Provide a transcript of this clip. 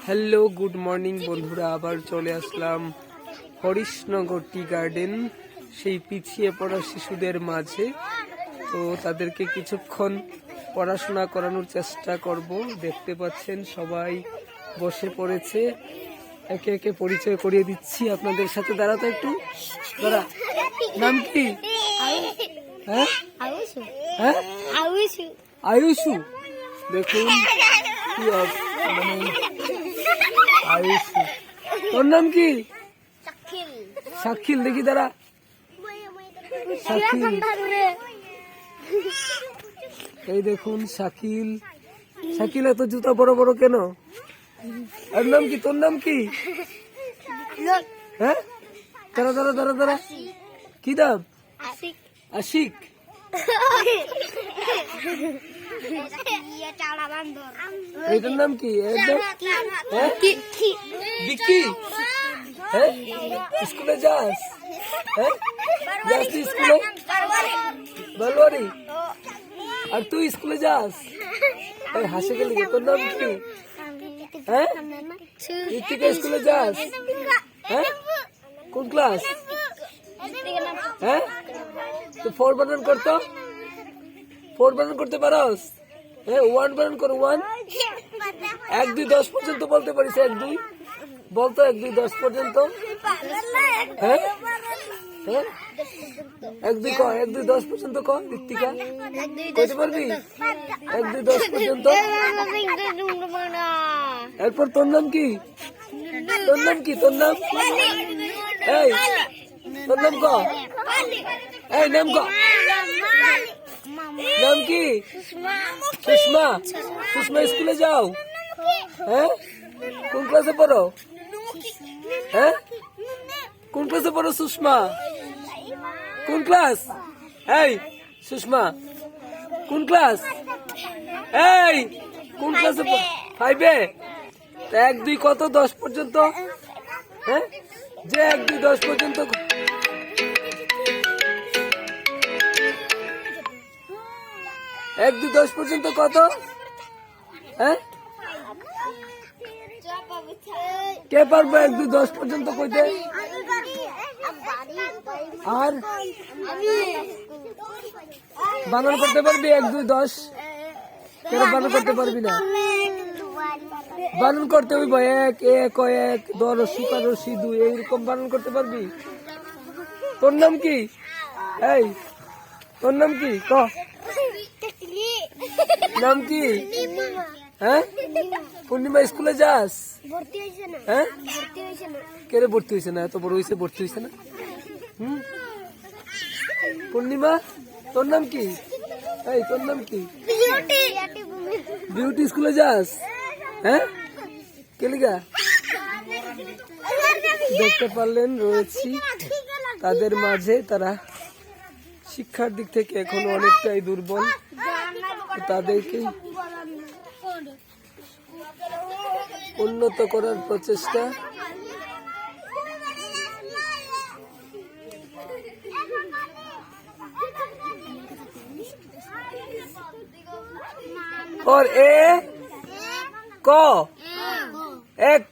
Hello good morning বন্ধুরা, আবার চলে আসলাম হরিশনগর টি গার্ডেন, সেই পিছিয়ে পড়া শিশুদের মাঝে। তো তাদেরকে কিছুক্ষণ পড়াশোনা করানোর চেষ্টা করব। দেখতে পাচ্ছেন সবাই বসে পড়েছে। একে একে পরিচয় করিয়ে দিচ্ছি আপনাদের সাথে। দাঁড়াতো একটু, দাঁড়া। নাম কি? হ্যাঁ হ্যাঁ আয়ুষু। দেখুন কি মানে আয়ুষু। তোর নাম কি? শাকিল। দেখি দাঁড়া, শাকিল। এই দেখুন শাকিল। শাকিল এত জুতা বড় বড় কেন? আর নাম কি? তোর নাম কি? হ্যাঁ, দাঁড়া দাঁড়া দাঁড়া দাঁড়া। কি নাম? আশিক। এটার নাম কি? বিকি। হ্যাঁ, স্কুলে যাস? হ্যাঁ, যাস তুই স্কুলে? বালুয়ারি। আর তুই স্কুলে যাস? হাসে গেলি। তোর নাম কি? হ্যাঁ, ঋতিকা। স্কুলে যাস? হ্যাঁ, কোন ক্লাস? হ্যাঁ, তো 4 বানান করতো? 4 বানান করতে পারোস? হ্যাঁ, 1 বানান করো। 1 1 2 10 পর্যন্ত বলতে পারিস? 1 2 বলতো। 1 2 10 পর্যন্ত। হ্যাঁ হ্যাঁ, 1 2 ক। 1 2 10 পর্যন্ত ক। ঋতিকা কইতে পারবি? 1 2 10 পর্যন্ত। এরপর তোর নাম কি? তোর নাম কি? তোর নাম? এই, তোর নাম ক। এই, নাম ক। নাম কি? সুষমা। সুষমা, স্কুলে যাও? হ্যাঁ, কোন ক্লাসে পড়ো? হ্যাঁ, কোন ক্লাসে পড়ো সুষমা? কোন ক্লাস? এই সুষমা, কোন ক্লাস? এই, কোন ক্লাসে? 5 এ। 1 2 কত? 10 পর্যন্ত। হ্যাঁ, যে 1 2 10 পর্যন্ত। 1 2 10 পর্যন্ত কত? হ্যাঁ, কে পারবো 1 2 10 পর্যন্ত কইতে? আর বানান করতে পারবি? 1 2 10 কেন বানান করতে পারবি না? বানান করতে হইব 1 1 1 2 রশি 5 রশি 2, এইরকম বানান করতে পারবি? তোর নাম কি? এই, তোর নাম কি? ক। নাম কি? হ্যাঁ, পূর্ণিমা। স্কুলে যাস? হ্যাঁ, কেরে ভর্তি হয়েছে না? এত বড় হয়েছে, ভর্তি হয়েছে না? পূর্ণিমা, তোর নাম কি? এই, তোর নাম কি? বিউটি। স্কুলে যাস? হ্যাঁ, কেলিগা? দেখতে পারলেন রয়েছি তাদের মাঝে। তারা শিক্ষার দিক থেকে এখনো অনেকটাই দুর্বল। তাদেরকে উন্নত করার প্রচেষ্টা। और ए को एक